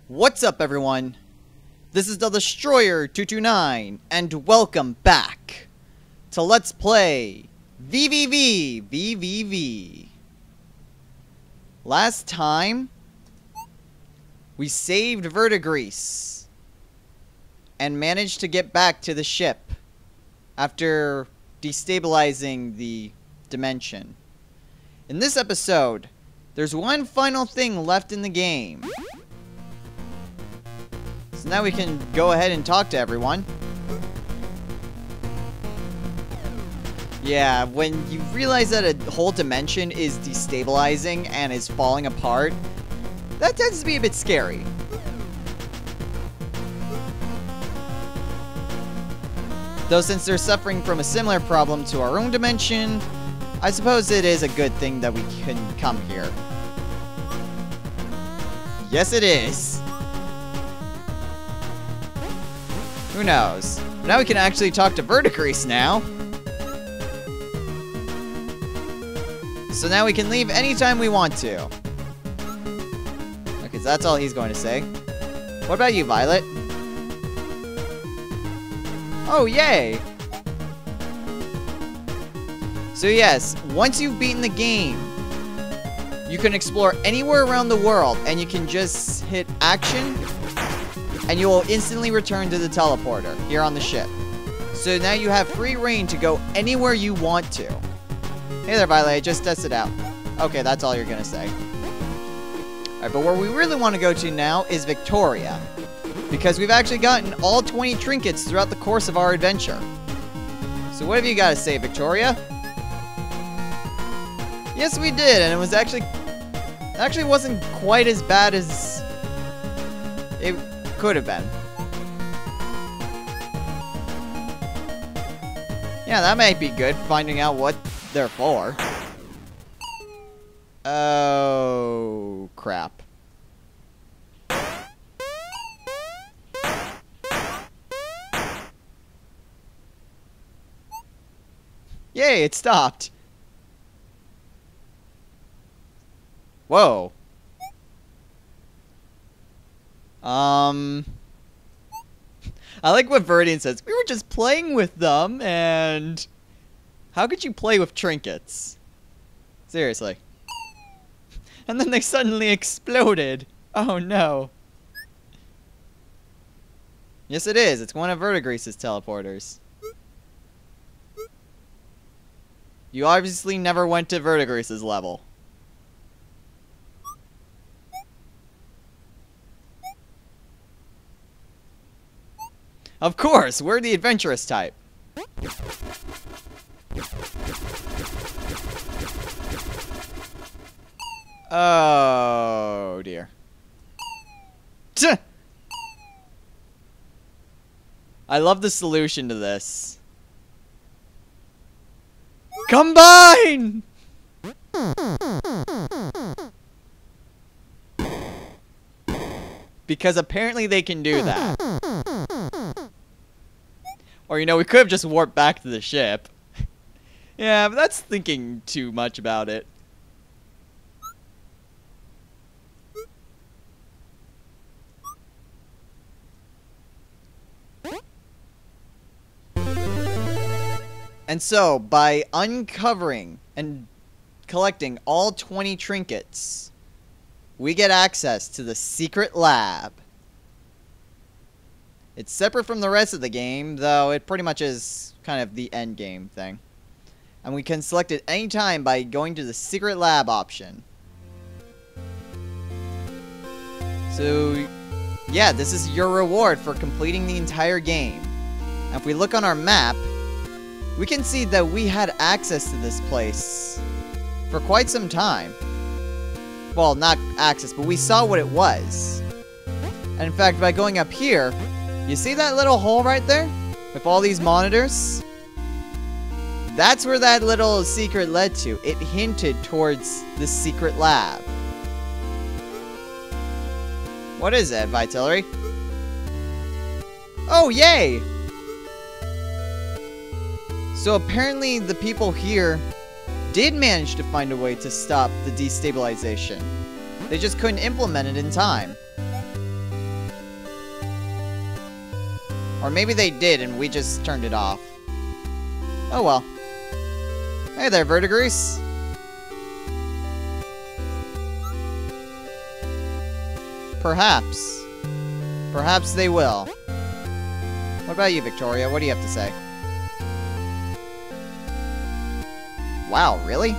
What's up, everyone? This is the Destroyer 229, and welcome back to Let's Play VVVVVV. Last time, we saved Verdigris and managed to get back to the ship after destabilizing the dimension. In this episode, there's one final thing left in the game. So now we can go ahead and talk to everyone. Yeah, when you realize that a whole dimension is destabilizing and is falling apart, that tends to be a bit scary. Though since they're suffering from a similar problem to our own dimension, I suppose it is a good thing that we can come here. Yes, it is. Who knows? Now we can actually talk to Verdigris now. So now we can leave anytime we want to. Okay, so that's all he's going to say. What about you, Violet? Oh, yay! So yes, once you've beaten the game, you can explore anywhere around the world, and you can just hit action, and you will instantly return to the teleporter here on the ship. So now you have free reign to go anywhere you want to. Hey there, Violet, just test it out. Okay, that's all you're gonna say. Alright, but where we really want to go to now is Victoria, because we've actually gotten all 20 trinkets throughout the course of our adventure. So what have you got to say, Victoria? Yes, we did, and it was actually wasn't quite as bad as it could have been. Yeah, that might be good, finding out what they're for. Oh, crap. Yay, it stopped. Whoa. I like what Verdian says. We were just playing with them, and... How could you play with trinkets? Seriously. And then they suddenly exploded. Oh, no. Yes, it is. It's one of Verdigris' teleporters. You obviously never went to Verdigris' level. Of course, we're the adventurous type. Oh, dear. Tch! I love the solution to this. Combine! Because apparently they can do that. Or, you know, we could have just warped back to the ship. Yeah, but that's thinking too much about it. And so, by uncovering and collecting all 20 trinkets, we get access to the secret lab. It's separate from the rest of the game, though it pretty much is kind of the end game thing. And we can select it anytime by going to the secret lab option. So, yeah, this is your reward for completing the entire game. And if we look on our map, we can see that we had access to this place for quite some time. Well, not access, but we saw what it was. And in fact, by going up here, you see that little hole right there? With all these monitors? That's where that little secret led to. It hinted towards the secret lab. What is that, Vitillery? Oh, yay! So apparently the people here did manage to find a way to stop the destabilization. They just couldn't implement it in time. Or maybe they did and we just turned it off. Oh well. Hey there, Verdigris. Perhaps. Perhaps they will. What about you, Victoria? What do you have to say? Wow, really?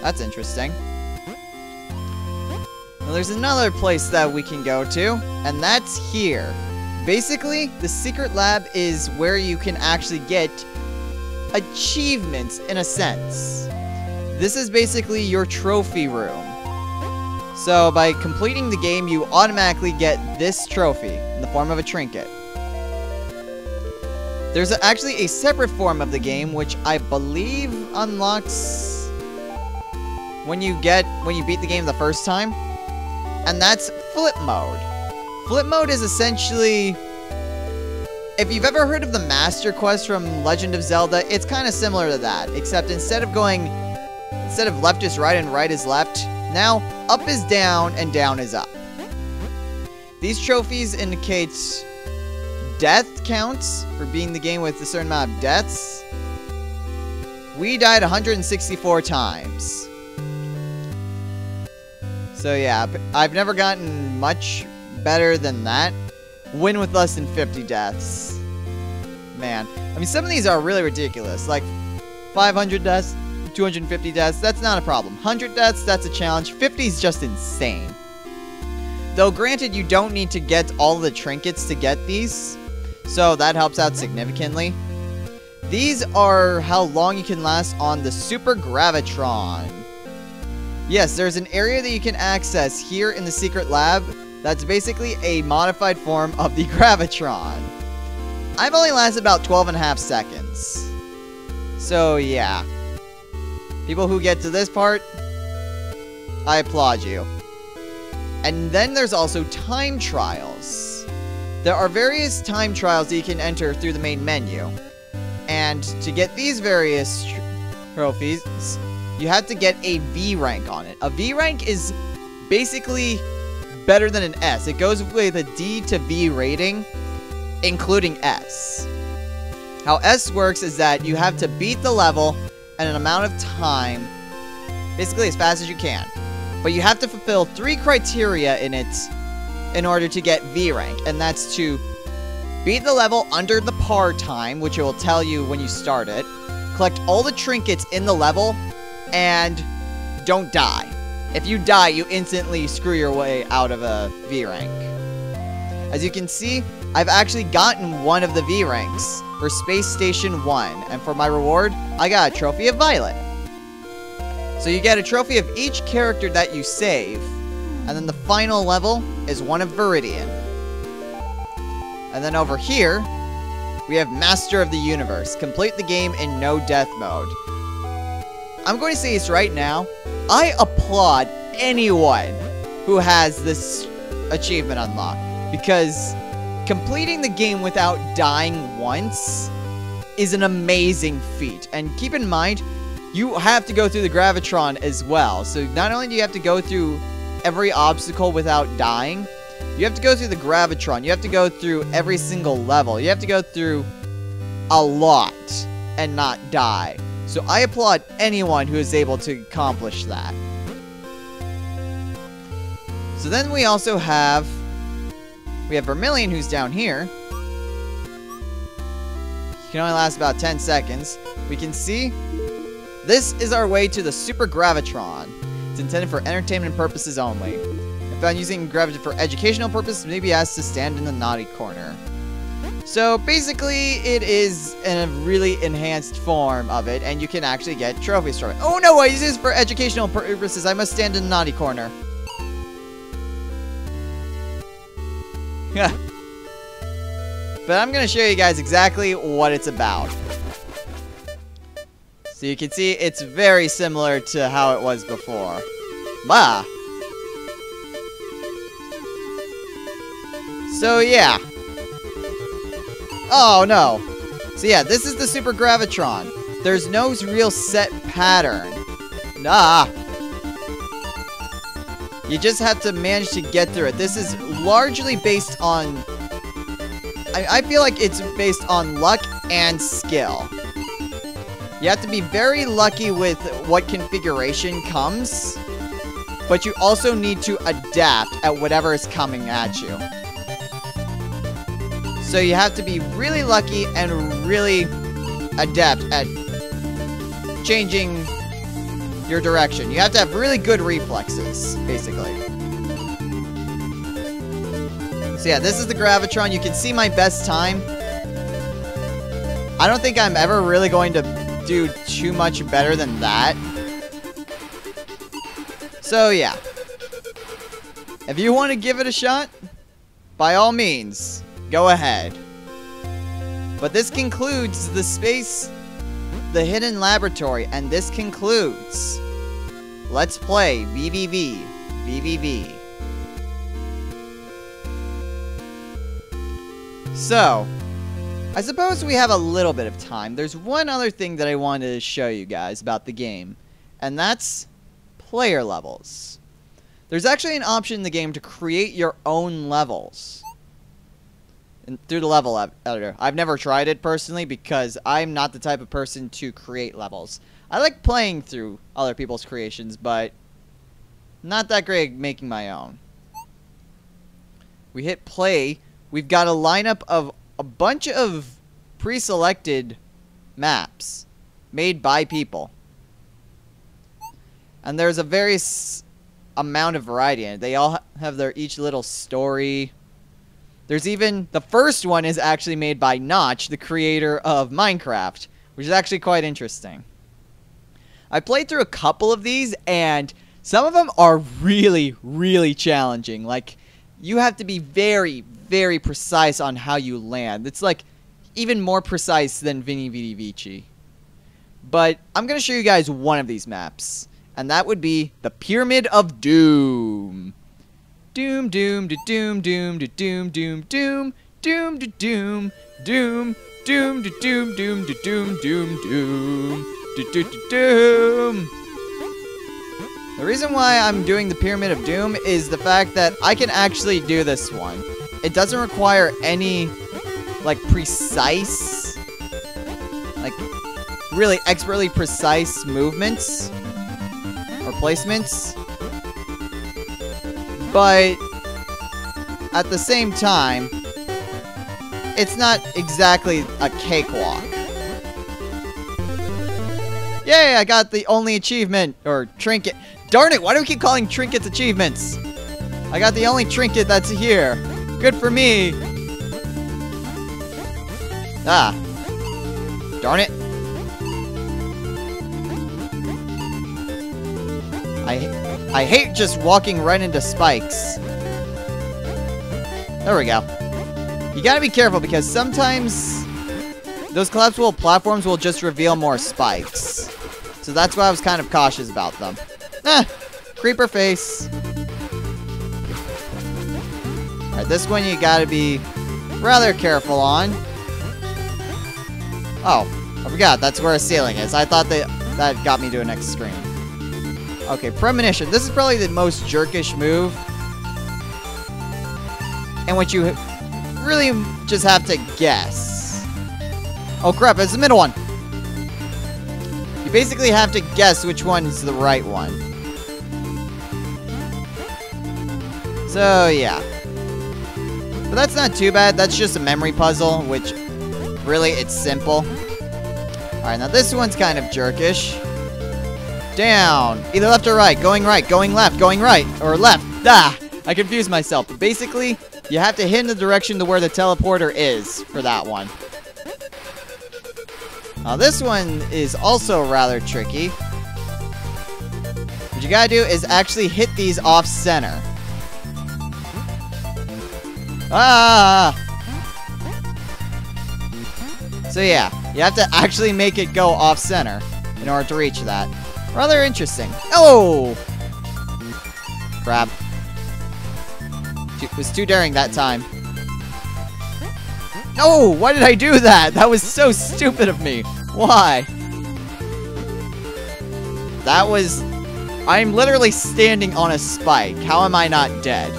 That's interesting. Well, there's another place that we can go to, and that's here. Basically, the secret lab is where you can actually get achievements, in a sense. This is basically your trophy room. So, by completing the game, you automatically get this trophy in the form of a trinket. There's actually a separate form of the game, which I believe unlocks when you beat the game the first time. And that's flip mode. Flip mode is essentially, if you've ever heard of the Master Quest from Legend of Zelda, it's kind of similar to that, except instead of left is right and right is left, now up is down and down is up. These trophies indicate death counts for beating the game with a certain amount of deaths. We died 164 times. So yeah, I've never gotten much better than that. Win with less than 50 deaths. Man, I mean, some of these are really ridiculous. Like 500 deaths, 250 deaths, that's not a problem. 100 deaths, that's a challenge. 50 is just insane. Though granted, you don't need to get all the trinkets to get these, so that helps out significantly. These are how long you can last on the Super Gravitron. Yes, there's an area that you can access here in the secret lab that's basically a modified form of the Gravitron. I've only lasted about 12.5 seconds. So yeah. People who get to this part, I applaud you. And then there's also time trials. There are various time trials that you can enter through the main menu. And to get these various trophies, you have to get a V rank on it. A V rank is basically better than an S. It goes with a D to V rating, including S. How S works is that you have to beat the level in an amount of time, basically as fast as you can. But you have to fulfill 3 criteria in it in order to get V rank, and that's to beat the level under the par time, which it will tell you when you start it, collect all the trinkets in the level, and don't die. If you die, you instantly screw your way out of a V rank. As you can see, I've actually gotten one of the V ranks for Space Station 1, and for my reward, I got a trophy of Violet. So you get a trophy of each character that you save, and then the final level is one of Viridian. And then over here, we have Master of the Universe. Complete the game in no death mode. I'm going to say this right now. I applaud anyone who has this achievement unlocked, because completing the game without dying once is an amazing feat. And keep in mind, you have to go through the Gravitron as well. So not only do you have to go through every obstacle without dying, you have to go through the Gravitron. You have to go through every single level. You have to go through a lot and not die. So I applaud anyone who is able to accomplish that. So then we also have Vermilion, who's down here. He can only last about 10 seconds. We can see this is our way to the Super Gravitron. It's intended for entertainment purposes only. If I'm using gravity for educational purposes, maybe it has to stand in the naughty corner. So basically, it is in a really enhanced form of it, and you can actually get trophies from it. Oh no, I use this for educational purposes. I must stand in the naughty corner. But I'm going to show you guys exactly what it's about. So you can see it's very similar to how it was before. Bah! So yeah. Oh no. So yeah, this is the Super Gravitron. There's no real set pattern. Nah. You just have to manage to get through it. This is largely based on I feel like it's based on luck and skill. You have to be very lucky with what configuration comes, but you also need to adapt at whatever is coming at you. So you have to be really lucky and really adept at changing your direction. You have to have really good reflexes, basically. So yeah, this is the Gravitron. You can see my best time. I don't think I'm ever really going to do too much better than that. So yeah. If you want to give it a shot, by all means, go ahead. But this concludes the space, the hidden laboratory, and this concludes Let's Play VVVVVV. So, I suppose we have a little bit of time. There's one other thing that I wanted to show you guys about the game, and that's player levels. There's actually an option in the game to create your own levels through the level editor. I've never tried it personally because I'm not the type of person to create levels. I like playing through other people's creations, but not that great at making my own. We hit play. We've got a lineup of a bunch of pre-selected maps made by people. And there's a various amount of variety in it. They all have their each little story. There's even, the first one is actually made by Notch, the creator of Minecraft, which is actually quite interesting. I played through a couple of these, and some of them are really, really challenging. Like, you have to be very, very precise on how you land. It's like even more precise than VVVVVV. But I'm going to show you guys one of these maps, and that would be the Pyramid of Doom. Doom, doom, da doom, doom, da doom, doom, doom, doom, da doom, doom, doom, da doom, doom, da doom, doom, doom, da do do doom. The reason why I'm doing the Pyramid of Doom is the fact that I can actually do this one. It doesn't require any, like, precise, like, really expertly precise movements or placements. But at the same time, it's not exactly a cakewalk. Yay, I got the only achievement, or trinket. Darn it, why do we keep calling trinkets achievements? I got the only trinket that's here. Good for me. Ah. Darn it. I hate just walking right into spikes. There we go. You gotta be careful because sometimes those collapsible platforms will just reveal more spikes. So that's why I was kind of cautious about them. Creeper face. Alright, this one you gotta be rather careful on. Oh, I forgot, that's where a ceiling is. I thought that got me to an extreme. Okay, Premonition. This is probably the most jerkish move. And what you really just have to guess. Oh crap, it's the middle one. You basically have to guess which one is the right one. So, yeah. But that's not too bad. That's just a memory puzzle, which really, it's simple. Alright, now this one's kind of jerkish. Down. Either left or right. Going left, going right, or left. Ah! I confused myself. But basically, you have to hit in the direction to where the teleporter is for that one. Now this one is also rather tricky. What you gotta do is actually hit these off-center. Ah! So yeah, you have to actually make it go off-center in order to reach that. Rather interesting. Oh! Crap. It was too daring that time. No! Why did I do that? That was so stupid of me. Why? That was... I'm literally standing on a spike. How am I not dead?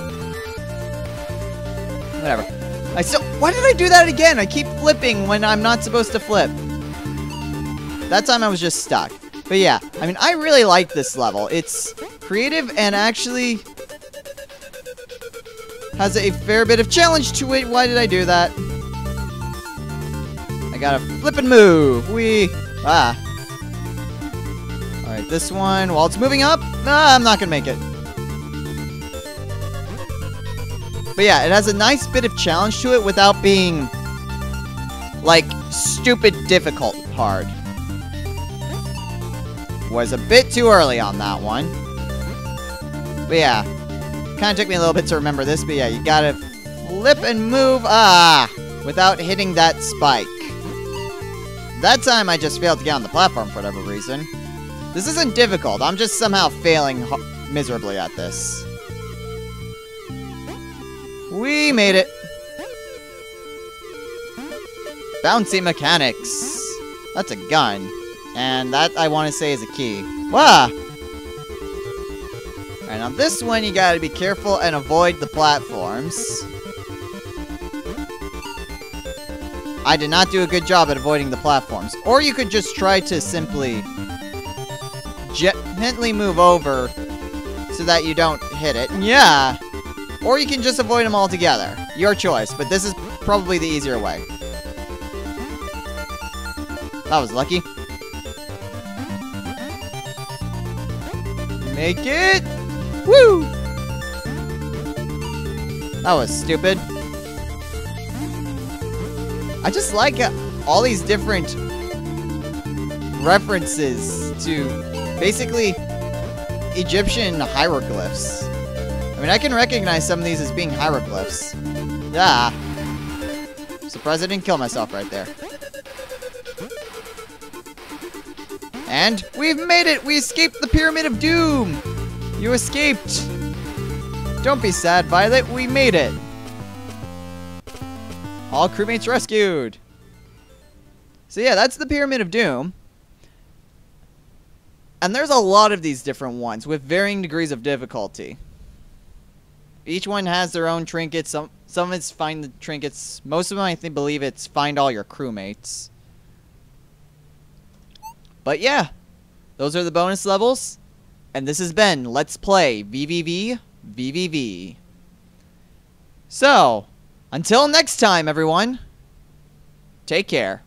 Whatever. Why did I do that again? I keep flipping when I'm not supposed to flip. That time I was just stuck. But yeah, I mean, I really like this level. It's creative and actually has a fair bit of challenge to it. Why did I do that? I gotta flip and move. Alright, this one, while it's moving up, I'm not gonna make it. But yeah, it has a nice bit of challenge to it without being, like, stupid difficult hard. Was a bit too early on that one. But yeah, kind of took me a little bit to remember this, but yeah, you gotta flip and move, without hitting that spike. That time I just failed to get on the platform for whatever reason. This isn't difficult, I'm just somehow failing miserably at this. We made it. Bouncy mechanics. That's a gun. And that, I want to say, is a key. Alright, on this one, you gotta be careful and avoid the platforms. I did not do a good job at avoiding the platforms. Or you could just try to simply gently move over so that you don't hit it. Yeah. Or you can just avoid them altogether. Your choice, but this is probably the easier way. That was lucky. Make it! Woo! That was stupid. I just like all these different references to basically Egyptian hieroglyphs. I mean, I can recognize some of these as being hieroglyphs. Yeah. Surprised I didn't kill myself right there. And we've made it! We escaped the Pyramid of Doom! You escaped! Don't be sad, Violet. We made it! All crewmates rescued! So yeah, that's the Pyramid of Doom. And there's a lot of these different ones with varying degrees of difficulty. Each one has their own trinkets. Some of it's find the trinkets. Most of them, I believe it's find all your crewmates. But yeah, those are the bonus levels. And this has been Let's Play VVVVVV. So, until next time, everyone, take care.